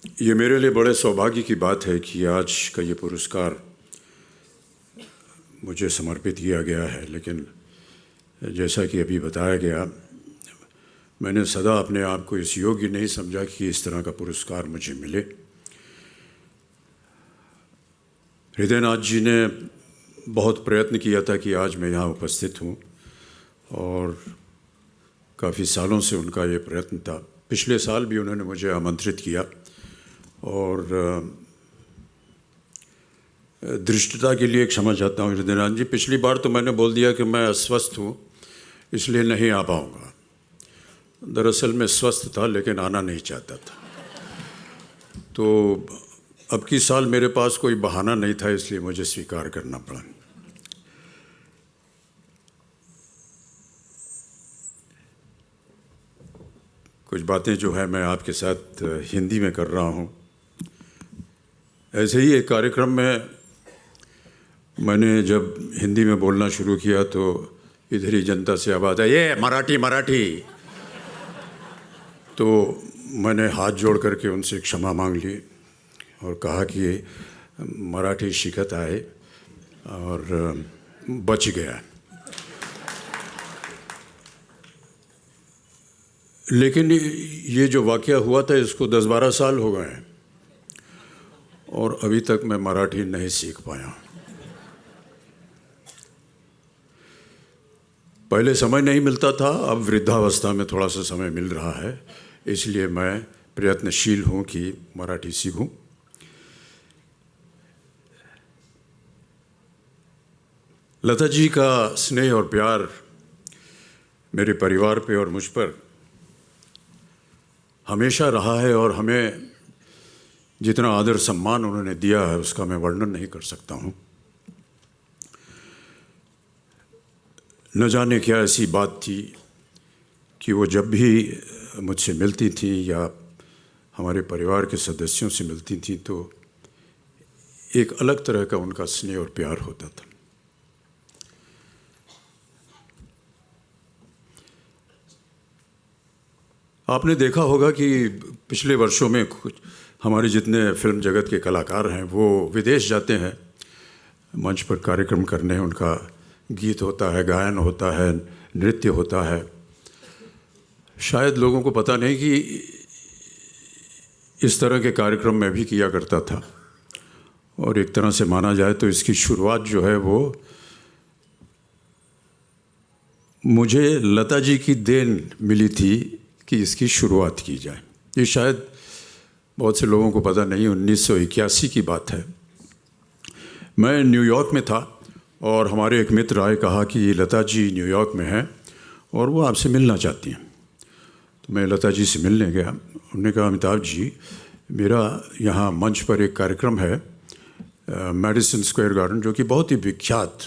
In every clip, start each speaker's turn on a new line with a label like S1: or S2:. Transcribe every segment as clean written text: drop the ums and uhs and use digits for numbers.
S1: ये मेरे लिए बड़े सौभाग्य की बात है कि आज का ये पुरस्कार मुझे समर्पित किया गया है, लेकिन जैसा कि अभी बताया गया, मैंने सदा अपने आप को इस योग्य नहीं समझा कि इस तरह का पुरस्कार मुझे मिले। हृदयनाथ जी ने बहुत प्रयत्न किया था कि आज मैं यहाँ उपस्थित हूँ, और काफ़ी सालों से उनका ये प्रयत्न था। पिछले साल भी उन्होंने मुझे आमंत्रित किया, और दृष्टता के लिए क्षमा चाहता हूँ हृदयनाथ जी। पिछली बार तो मैंने बोल दिया कि मैं अस्वस्थ हूँ इसलिए नहीं आ पाऊँगा। दरअसल मैं स्वस्थ था लेकिन आना नहीं चाहता था। तो अब की साल मेरे पास कोई बहाना नहीं था, इसलिए मुझे स्वीकार करना पड़ा। कुछ बातें जो है मैं आपके साथ हिंदी में कर रहा हूँ। ऐसे ही एक कार्यक्रम में मैंने जब हिंदी में बोलना शुरू किया तो इधर ही जनता से आवाज़ आई, ये मराठी मराठी। तो मैंने हाथ जोड़ करके उनसे क्षमा मांग ली और कहा कि मराठी शिकत आए, और बच गया। लेकिन ये जो वाक़या हुआ था इसको 10-12 साल हो गए हैं और अभी तक मैं मराठी नहीं सीख पाया। पहले समय नहीं मिलता था, अब वृद्धावस्था में थोड़ा सा समय मिल रहा है, इसलिए मैं प्रयत्नशील हूँ कि मराठी सीखूं। लता जी का स्नेह और प्यार मेरे परिवार पे और मुझ पर हमेशा रहा है, और हमें जितना आदर सम्मान उन्होंने दिया है उसका मैं वर्णन नहीं कर सकता हूँ। न जाने क्या ऐसी बात थी कि वो जब भी मुझसे मिलती थी या हमारे परिवार के सदस्यों से मिलती थी तो एक अलग तरह का उनका स्नेह और प्यार होता था। आपने देखा होगा कि पिछले वर्षों में कुछ हमारे जितने फिल्म जगत के कलाकार हैं वो विदेश जाते हैं मंच पर कार्यक्रम करने। उनका गीत होता है, गायन होता है, नृत्य होता है। शायद लोगों को पता नहीं कि इस तरह के कार्यक्रम मैं भी किया करता था, और एक तरह से माना जाए तो इसकी शुरुआत जो है वो मुझे लता जी की देन मिली थी कि इसकी शुरुआत की जाए। ये शायद बहुत से लोगों को पता नहीं, 1981 की बात है। मैं न्यूयॉर्क में था और हमारे एक मित्र आए, कहा कि लता जी न्यूयॉर्क में हैं और वो आपसे मिलना चाहती हैं। तो मैं लता जी से मिलने गया। उन्होंने कहा, अमिताभ जी, मेरा यहाँ मंच पर एक कार्यक्रम है मैडिसन स्क्वायर गार्डन, जो कि बहुत ही विख्यात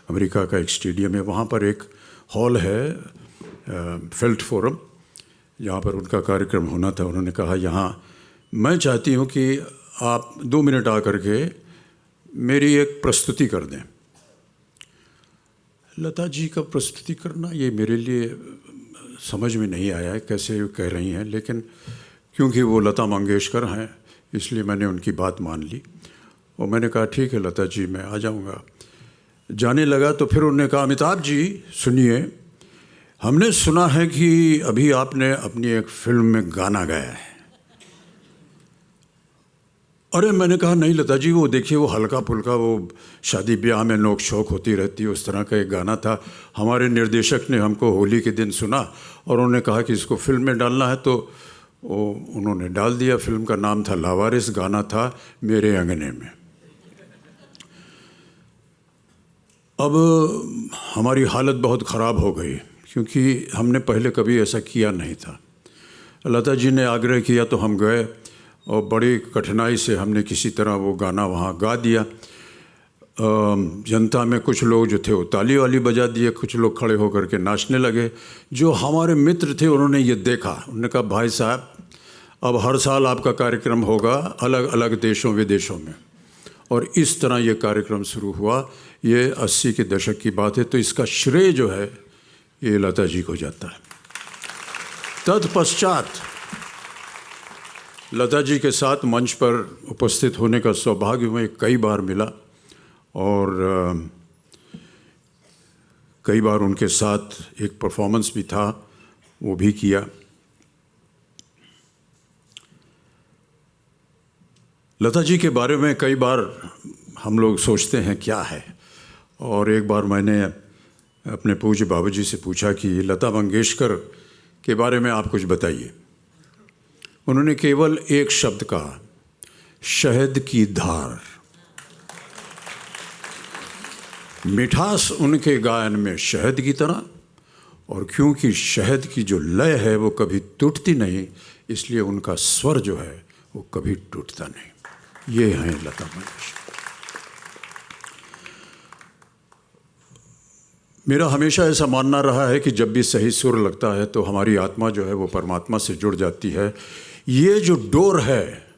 S1: अमेरिका का एक स्टेडियम है। वहाँ पर एक हॉल है फेल्ट फोरम, जहाँ पर उनका कार्यक्रम होना था। उन्होंने कहा, यहाँ मैं चाहती हूँ कि आप 2 मिनट आकर के मेरी एक प्रस्तुति कर दें। लता जी का प्रस्तुति करना ये मेरे लिए समझ में नहीं आया है कैसे कह रही हैं, लेकिन क्योंकि वो लता मंगेशकर हैं इसलिए मैंने उनकी बात मान ली और मैंने कहा ठीक है लता जी, मैं आ जाऊँगा। जाने लगा तो फिर उन्होंने कहा, अमिताभ जी सुनिए, हमने सुना है कि अभी आपने अपनी एक फिल्म में गाना गाया है। अरे मैंने कहा, नहीं लता जी, वो देखिए वो हल्का फुल्का वो शादी ब्याह में नोक झोंक होती रहती है, उस तरह का एक गाना था। हमारे निर्देशक ने हमको होली के दिन सुना और उन्होंने कहा कि इसको फिल्म में डालना है, तो वो उन्होंने डाल दिया। फिल्म का नाम था लावारिस, गाना था मेरे अंगने में। अब हमारी हालत बहुत ख़राब हो गई क्योंकि हमने पहले कभी ऐसा किया नहीं था। लता जी ने आग्रह किया तो हम गए और बड़ी कठिनाई से हमने किसी तरह वो गाना वहाँ गा दिया। जनता में कुछ लोग जो थे वो ताली वाली बजा दिए, कुछ लोग खड़े होकर के नाचने लगे। जो हमारे मित्र थे उन्होंने ये देखा, उन्होंने कहा, भाई साहब अब हर साल आपका कार्यक्रम होगा अलग अलग देशों विदेशों में। और इस तरह ये कार्यक्रम शुरू हुआ। ये 80 के दशक की बात है, तो इसका श्रेय जो है ये लता जी को जाता है। तत्पश्चात लता जी के साथ मंच पर उपस्थित होने का सौभाग्य में कई बार मिला और कई बार उनके साथ एक परफॉर्मेंस भी था, वो भी किया। लता जी के बारे में कई बार हम लोग सोचते हैं क्या है, और एक बार मैंने अपने पूज्य बाबूजी से पूछा कि लता मंगेशकर के बारे में आप कुछ बताइए। उन्होंने केवल एक शब्द कहा, शहद की धार। मिठास उनके गायन में शहद की तरह, और क्योंकि शहद की जो लय है वो कभी टूटती नहीं, इसलिए उनका स्वर जो है वो कभी टूटता नहीं। ये हैं लता मंगेशकर। मेरा हमेशा ऐसा मानना रहा है कि जब भी सही सुर लगता है तो हमारी आत्मा जो है वो परमात्मा से जुड़ जाती है। ये जो डोर है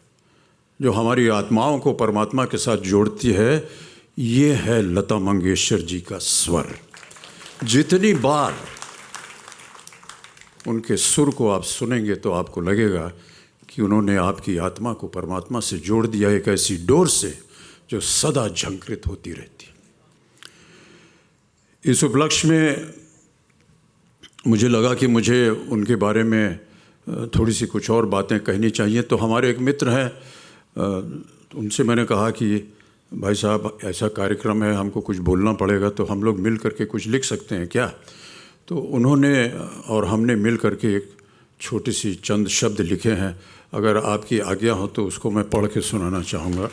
S1: जो हमारी आत्माओं को परमात्मा के साथ जोड़ती है, ये है लता मंगेशकर जी का स्वर। जितनी बार उनके सुर को आप सुनेंगे तो आपको लगेगा कि उन्होंने आपकी आत्मा को परमात्मा से जोड़ दिया, एक ऐसी डोर से जो सदा झंकृत होती रहती है। इस उपलक्ष्य में मुझे लगा कि मुझे उनके बारे में थोड़ी सी कुछ और बातें कहनी चाहिए। तो हमारे एक मित्र हैं, उनसे मैंने कहा कि भाई साहब ऐसा कार्यक्रम है, हमको कुछ बोलना पड़ेगा, तो हम लोग मिल करके कुछ लिख सकते हैं क्या? तो उन्होंने और हमने मिल करके एक छोटी सी चंद शब्द लिखे हैं। अगर आपकी आज्ञा हो तो उसको मैं पढ़ के सुनाना चाहूँगा।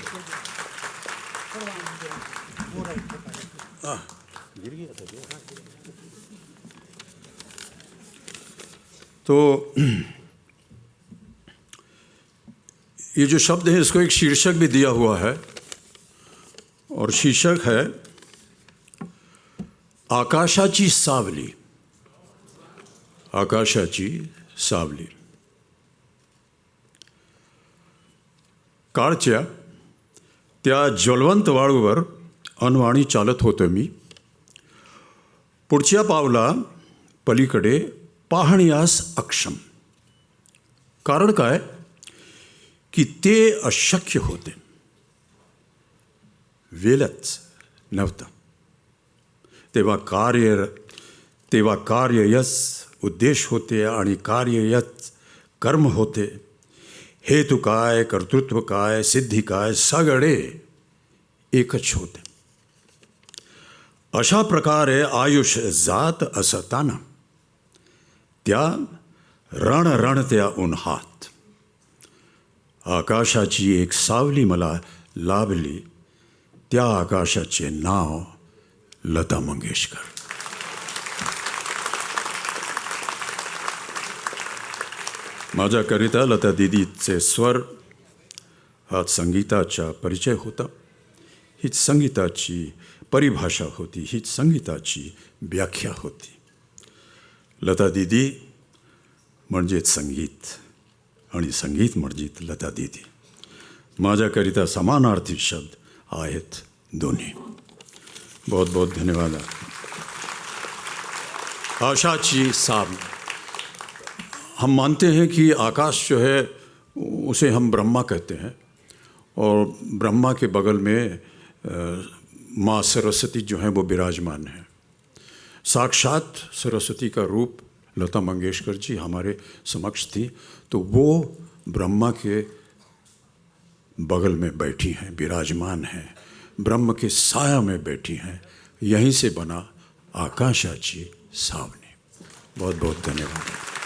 S1: तो ये जो शब्द है इसको एक शीर्षक भी दिया हुआ है, और शीर्षक है आकाशाची सावली। आकाशाची सावली। काळच्या त्या ज्वलंत वाळूवर अनवाणी चालत होतो मी, पुढच्या पावला पलीकडे पाहण्यास अक्षम। कारण काय की ते अशक्य होते, वेलच नव्हतं। तेव्हा कार्ययच उद्देश होते आणि कार्ययच कर्म होते। हेतु काय, कर्तृत्व काय, सिद्धी काय, सगळे एकच होते। अशा प्रकारे आयुष्य जात असताना त्या रणरणत्या उन्हात आकाशाची एक सावली मला लाभली। त्या आकाशाचे नाव लता मंगेशकर। माझ्याकरिता लता दीदीचे स्वर हा संगीताचा परिचय होता, हीच संगीताची परिभाषा होती, हीच संगीताची व्याख्या होती। लता दीदी म्हणजेच संगीत, आणि संगीत म्हणजेच लता दीदी। माझ्याकरिता समानार्थी शब्द आहेत दोन्ही। बहुत बहुत धन्यवाद। आकाशाची सावली। हम मानते हैं कि आकाश जो है उसे हम ब्रह्मा कहते हैं, और ब्रह्मा के बगल में माँ सरस्वती जो हैं वो विराजमान हैं। साक्षात सरस्वती का रूप लता मंगेशकर जी हमारे समक्ष थी, तो वो ब्रह्मा के बगल में बैठी हैं, विराजमान हैं, ब्रह्म के साया में बैठी हैं। यहीं से बना आकाशाची सावली। बहुत बहुत धन्यवाद।